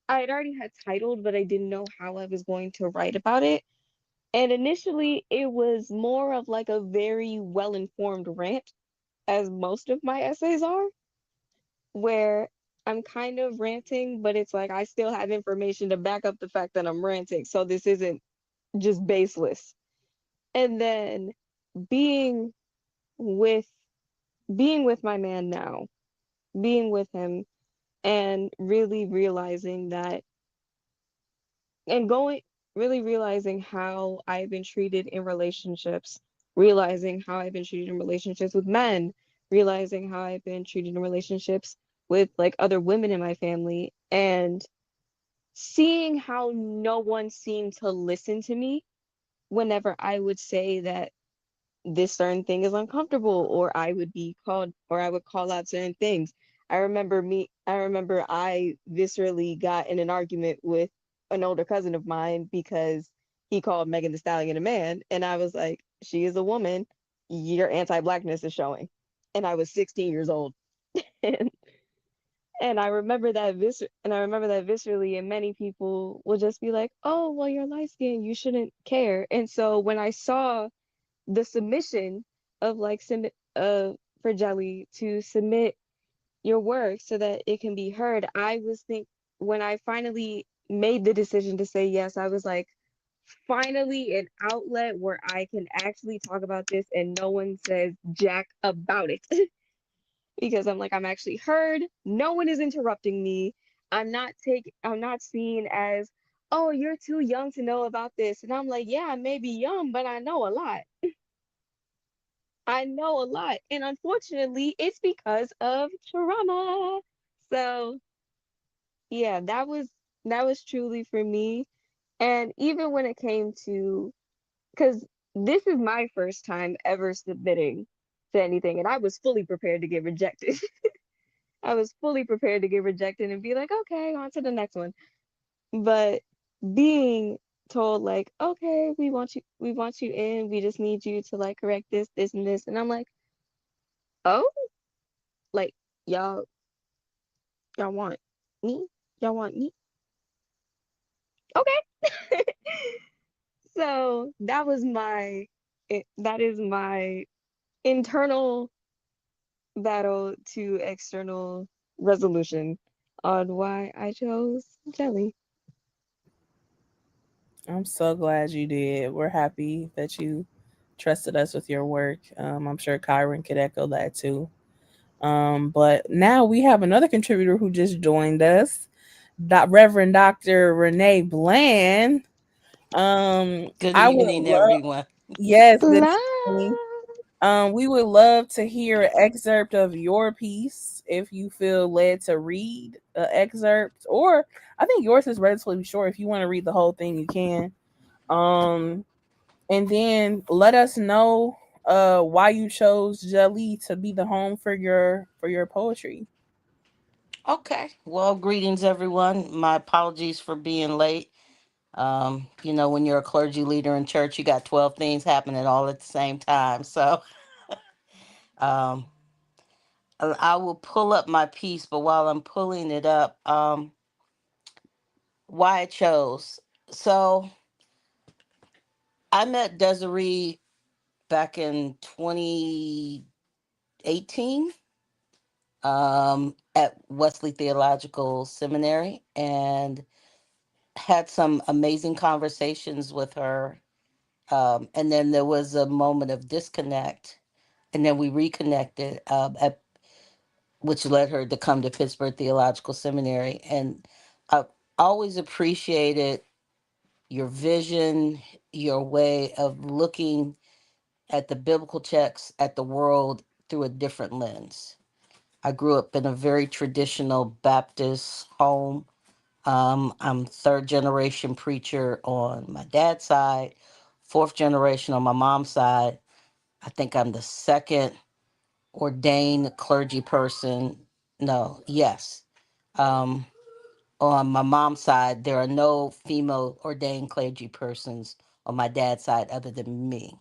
had titled, but I didn't know how I was going to write about it. And initially, it was more of like a very well-informed rant, as most of my essays are, where I'm kind of ranting, but it's like I still have information to back up the fact that I'm ranting. So this isn't just baseless. And then being with being with my man now, being with him and really realizing that and going really realizing how I've been treated in relationships, realizing how I've been treated in relationships with men, realizing how I've been treated in relationships with like other women in my family, and seeing how no one seemed to listen to me whenever I would say that this certain thing is uncomfortable, or I would be called, or I would call out certain things. I remember I viscerally got in an argument with an older cousin of mine because he called Megan Thee Stallion a man, and I was like, she is a woman, your anti-blackness is showing. And I was 16 years old. and, and I remember that viscerally, and many people will just be like, oh, well, you're light skinned, you shouldn't care. And so when I saw the submission of like submit for Jelly to submit your work so that it can be heard, I was think when I finally made the decision to say yes, I was like, finally an outlet where I can actually talk about this and no one says jack about it. Because I'm like, I'm actually heard, no one is interrupting me. I'm not seen as, oh, you're too young to know about this. And I'm like, yeah, I may be young, but I know a lot. I know a lot. And unfortunately, it's because of trauma. So, yeah, that was truly for me. And even when it came to, because this is my first time ever submitting to anything, and I was fully prepared to get rejected. I was fully prepared to get rejected and be like, okay, on to the next one. But being told like, okay, we want you in, we just need you to like correct this, and this. And I'm like, oh, like y'all y'all want me? Y'all want me? Okay. So that is my internal battle to external resolution on why I chose jelly. I'm so glad you did. We're happy that you trusted us with your work. I'm sure Kyron could echo that too. But now we have another contributor who just joined us, Reverend Dr. Renee Bland. Good I would evening, love, everyone. yes, good Love. evening. We would love to hear an excerpt of your piece if you feel led to read an excerpt, or I think yours is relatively short. If you want to read the whole thing, you can. Um, and then let us know why you chose Jali to be the home for your poetry. Okay. Well, greetings, everyone. My apologies for being late. When you're a clergy leader in church, you got 12 things happening all at the same time. So um, I will pull up my piece, but while I'm pulling it up, why I chose. So I met Desiree back in 2018 at Wesley Theological Seminary. And had some amazing conversations with her. And then there was a moment of disconnect, and then we reconnected, which led her to come to Pittsburgh Theological Seminary. And I always appreciated your vision, your way of looking at the biblical texts, at the world through a different lens. I grew up in a very traditional Baptist home. I'm third generation preacher on my dad's side, fourth generation on my mom's side. I think I'm the second ordained clergy person. No, yes. Um, on my mom's side, there are no female ordained clergy persons on my dad's side other than me.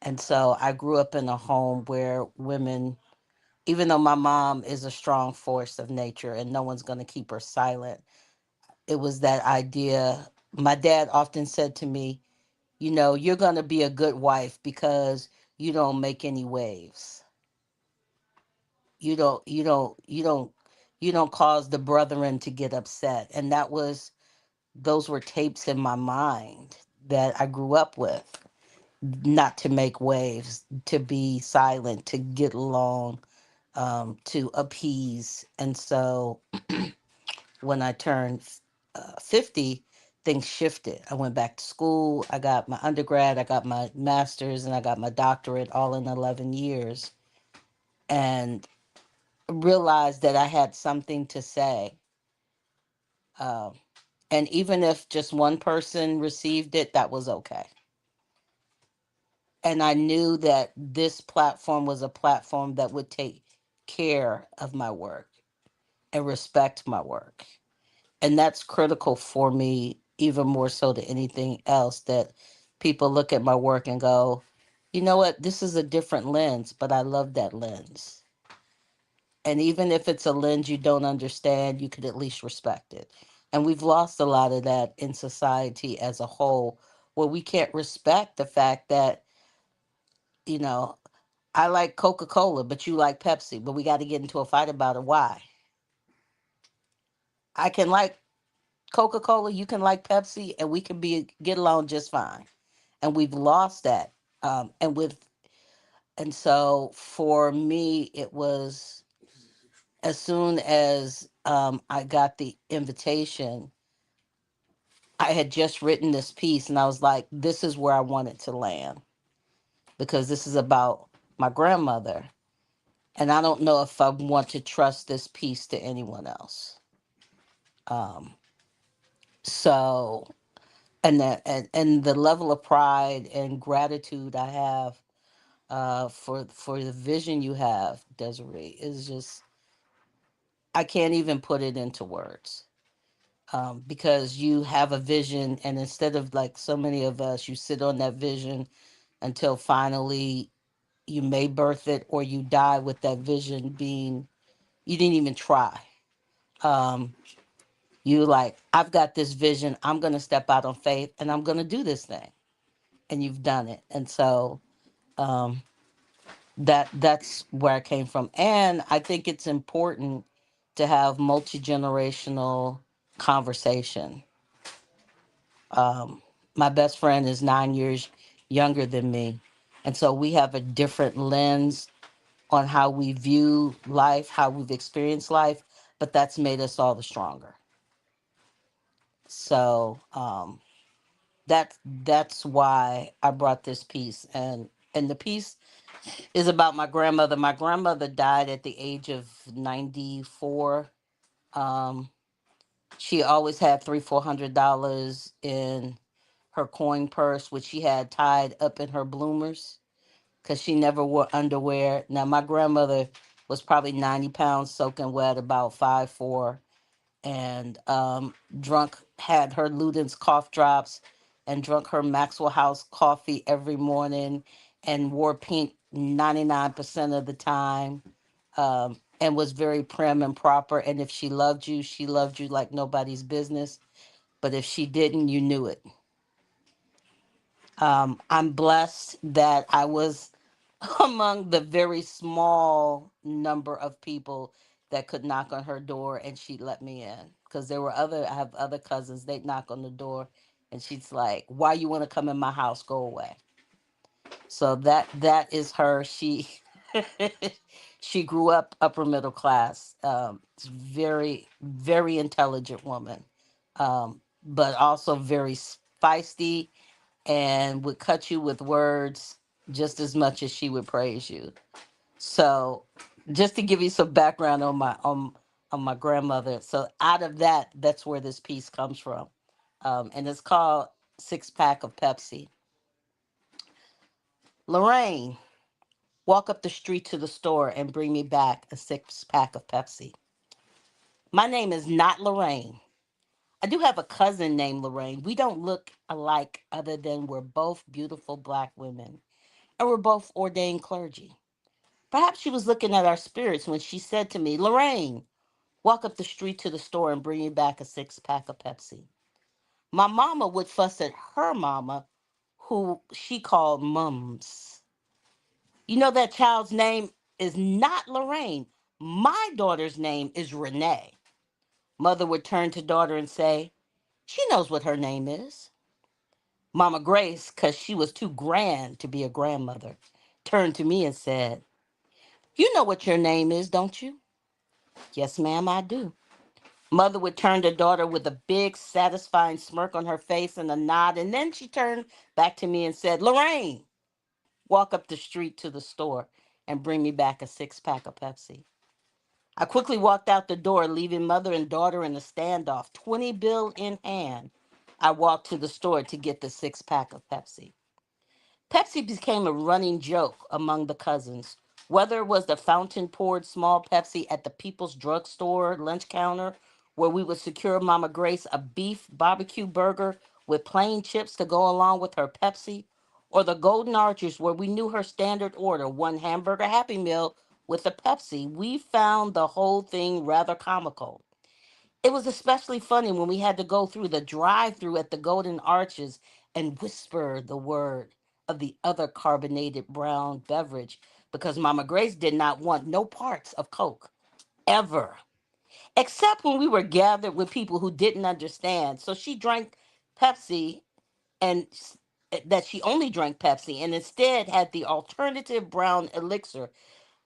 And so I grew up in a home where women, even though my mom is a strong force of nature and no one's going to keep her silent, it was that idea. My dad often said to me, you know, you're going to be a good wife because you don't make any waves. You don't cause the brethren to get upset. And those were tapes in my mind that I grew up with. Not to make waves, to be silent, to get along, to appease. And so when I turned 50, things shifted. I went back to school. I got my undergrad, I got my master's, and I got my doctorate all in 11 years. And realized that I had something to say. Um, and even if just one person received it, that was okay. And I knew that this platform was a platform that would take care of my work and respect my work. And that's critical for me, even more so than anything else, that people look at my work and go, you know what, this is a different lens, but I love that lens. And even if it's a lens you don't understand, you could at least respect it. And we've lost a lot of that in society as a whole, where we can't respect the fact that, you know, I like Coca Cola, but you like Pepsi, but we got to get into a fight about it. Why? I can like Coca Cola, you can like Pepsi, and we can get along just fine. And we've lost that. And so for me, it was as soon as I got the invitation, I had just written this piece, and I was like, this is where I wanted to land because this is about my grandmother. And I don't know if I want to trust this piece to anyone else. Um, so, and the level of pride and gratitude I have for the vision you have, Desiree, is just, I can't even put it into words. Because you have a vision, and instead of like so many of us, you sit on that vision until finally you may birth it or you die with that vision being, you didn't even try. Um, you like, I've got this vision, I'm going to step out on faith and I'm going to do this thing. And you've done it. And so um, that's where I came from. And I think it's important to have multi-generational conversation. Um, my best friend is 9 years younger than me. And so we have a different lens on how we view life, how we've experienced life, but that's made us all the stronger. So that's why I brought this piece, and the piece is about my grandmother. My grandmother died at the age of 94. Um, she always had $300-400 in her coin purse, which she had tied up in her bloomers because she never wore underwear. Now my grandmother was probably 90 pounds soaking wet, about 5'4", and drunk, had her Luden's cough drops, and drunk her Maxwell House coffee every morning, and wore pink 99% of the time, and was very prim and proper. And if she loved you like nobody's business. But if she didn't, you knew it. I'm blessed that I was among the very small number of people that could knock on her door and she'd let me in. Because I have other cousins, they'd knock on the door and she's like, why you want to come in my house? Go away. So that is her. She she grew up upper middle class. Very very intelligent woman, but also very feisty and would cut you with words just as much as she would praise you. So, just to give you some background on my grandmother. So, out of that, that's where this piece comes from, and it's called Six Pack of Pepsi. Lorraine, walk up the street to the store and bring me back a six pack of Pepsi. My name is not Lorraine. I do have a cousin named Lorraine. We don't look alike other than we're both beautiful black women and we're both ordained clergy. Perhaps she was looking at our spirits when she said to me, Lorraine, walk up the street to the store and bring me back a six pack of Pepsi. My mama would fuss at her mama, who she called Mums. You know that child's name is not Lorraine. My daughter's name is Renee. Mother would turn to daughter and say, she knows what her name is. Mama Grace, because she was too grand to be a grandmother, turned to me and said, you know what your name is, don't you? Yes, ma'am, I do. Mother would turn to daughter with a big, satisfying smirk on her face and a nod, and then she turned back to me and said, Lorraine, walk up the street to the store and bring me back a six pack of Pepsi. I quickly walked out the door, leaving mother and daughter in a standoff, 20 bill in hand. I walked to the store to get the six pack of Pepsi. Pepsi became a running joke among the cousins. Whether it was the fountain poured small Pepsi at the People's Drugstore lunch counter, where we would secure Mama Grace a beef barbecue burger with plain chips to go along with her Pepsi, or the Golden Arches, where we knew her standard order, one hamburger Happy Meal with a Pepsi, we found the whole thing rather comical. It was especially funny when we had to go through the drive-through at the Golden Arches and whisper the word of the other carbonated brown beverage because Mama Grace did not want no parts of Coke ever, except when we were gathered with people who didn't understand. So she drank Pepsi and that she only drank Pepsi and instead had the alternative brown elixir.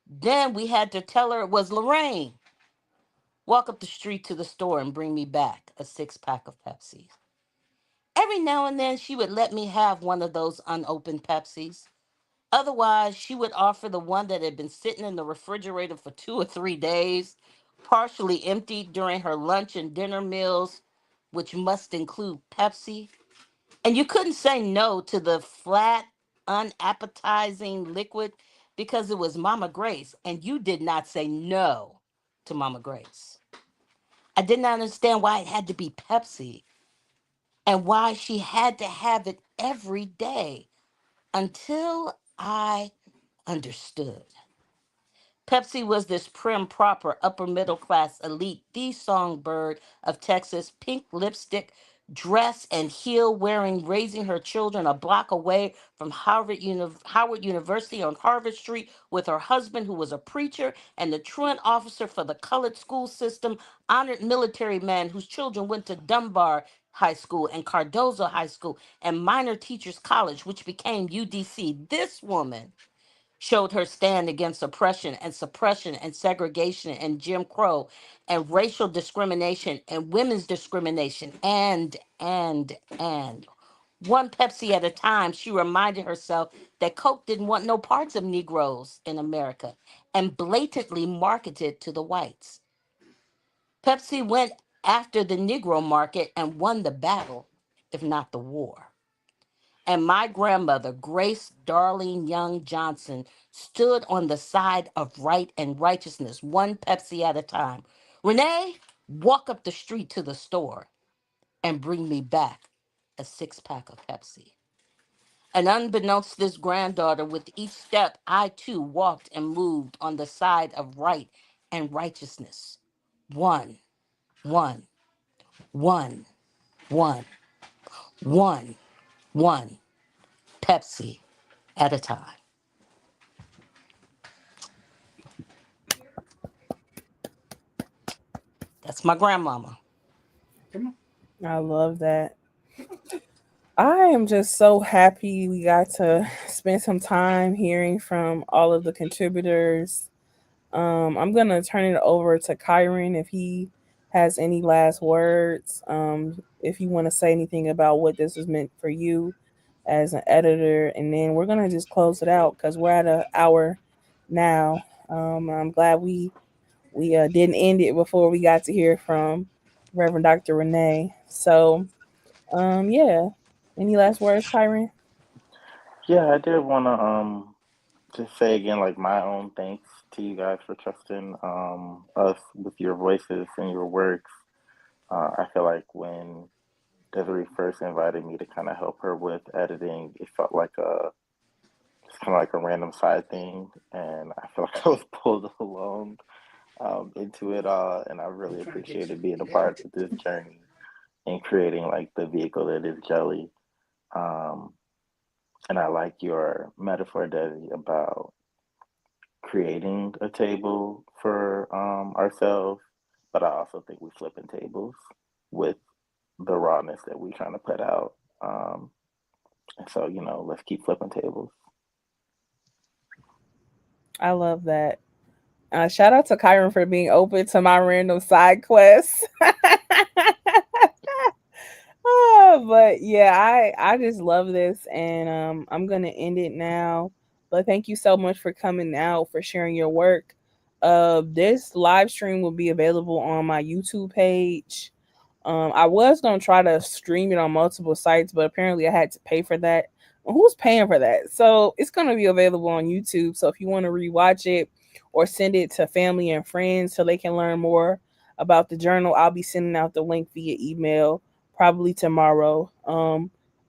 Then we had to tell her it was Lorraine. Walk up the street to the store and bring me back a six pack of Pepsi. Every now and then, she would let me have one of those unopened Pepsis. Otherwise, she would offer the one that had been sitting in the refrigerator for 2 or 3 days, partially emptied during her lunch and dinner meals, which must include Pepsi. And you couldn't say no to the flat, unappetizing liquid because it was Mama Grace, and you did not say no to Mama Grace. I did not understand why it had to be Pepsi and why she had to have it every day until I understood. Pepsi was this prim, proper, upper middle class elite, the songbird of Texas, pink lipstick, dress and heel wearing, raising her children a block away from Howard University on Harvard Street with her husband, who was a preacher and the truant officer for the colored school system, honored military man whose children went to Dunbar High School and Cardozo High School and Minor Teachers College, which became UDC. This woman showed her stand against oppression and suppression and segregation and Jim Crow and racial discrimination and women's discrimination and one Pepsi at a time, she reminded herself that Coke didn't want no parts of Negroes in America and blatantly marketed to the whites. Pepsi went after the Negro market and won the battle, if not the war. And my grandmother, Grace Darling Young Johnson, stood on the side of right and righteousness, one Pepsi at a time. Renee, walk up the street to the store and bring me back a six pack of Pepsi. And unbeknownst to this granddaughter, with each step, I too walked and moved on the side of right and righteousness. One, one, one, one, one, one Pepsi at a time. That's my grandmama. I love that. I am just so happy we got to spend some time hearing from all of the contributors. I'm gonna turn it over to Kyron if he has any last words. If you want to say anything about what this has meant for you as an editor, and then we're gonna just close it out because we're at an hour now. I'm glad we didn't end it before we got to hear from Reverend Dr. Renee. So yeah. Any last words, Kyron? Yeah, I did want to just say again, like my own thanks to you guys for trusting us with your voices and your works. I feel like when Desiree first invited me to kind of help her with editing, it felt like a it's kind of like a random side thing, and I feel like I was pulled along into it all, and I really appreciated being a part of this journey and creating like the vehicle that is Jelly. Um, and I like your metaphor, Desi, about creating a table for ourselves, but I also think we flipping tables with the rawness that we're trying to put out. And so, let's keep flipping tables. I love that. Shout out to Kyron for being open to my random side quests. But yeah, I just love this, and I'm gonna end it now. But thank you so much for coming out, for sharing your work. This live stream will be available on my YouTube page. I was gonna try to stream it on multiple sites, but apparently I had to pay for that. Well, who's paying for that? So it's gonna be available on YouTube. So if you want to rewatch it or send it to family and friends so they can learn more about the journal, I'll be sending out the link via email probably tomorrow.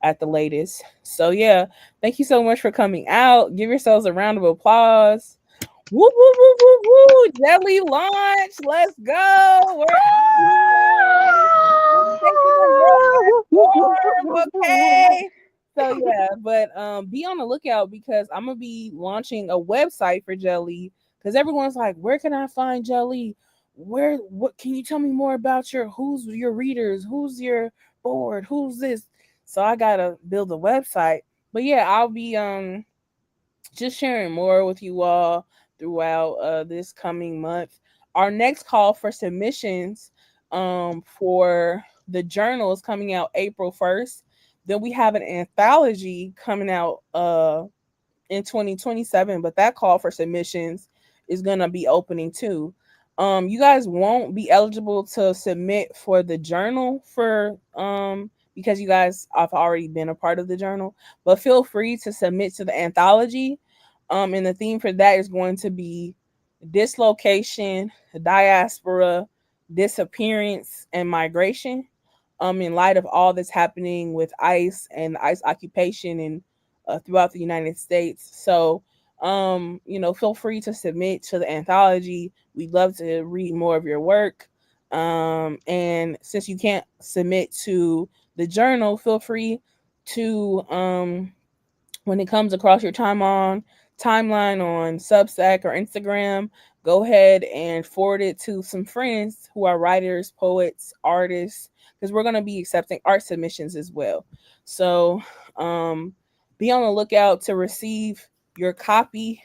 At the latest. So yeah, thank you so much for coming out. Give yourselves a round of applause. Woo woo woo woo woo! Jelly launch. Let's go. We're taking the world by storm. Okay. So yeah, but be on the lookout because I'm gonna be launching a website for Jelly because everyone's like, where can I find Jelly? What can you tell me more about who's your readers? Who's your board? Who's this? So I gotta build a website. But yeah, I'll be just sharing more with you all throughout this coming month. Our next call for submissions for the journal is coming out April 1st. Then we have an anthology coming out in 2027, but that call for submissions is going to be opening too. You guys won't be eligible to submit for the journal for because you guys have already been a part of the journal, but feel free to submit to the anthology. And the theme for that is going to be dislocation, diaspora, disappearance, and migration. In light of all that's happening with ICE and ICE occupation and throughout the United States. So, feel free to submit to the anthology. We'd love to read more of your work. And since you can't submit to the journal, feel free to when it comes across your timeline on Substack or Instagram, go ahead and forward it to some friends who are writers, poets, artists, because we're going to be accepting art submissions as well. So be on the lookout to receive your copy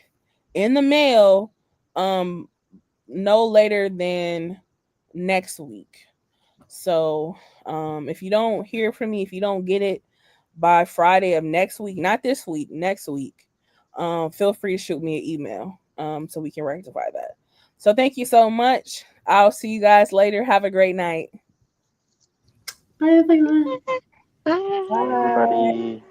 in the mail um, no later than next week. So if you don't hear from me, if you don't get it by Friday of next week, not this week, next week, feel free to shoot me an email so we can rectify that. So thank you so much. I'll see you guys later. Have a great night. Bye, everyone. Bye. Bye. Everybody.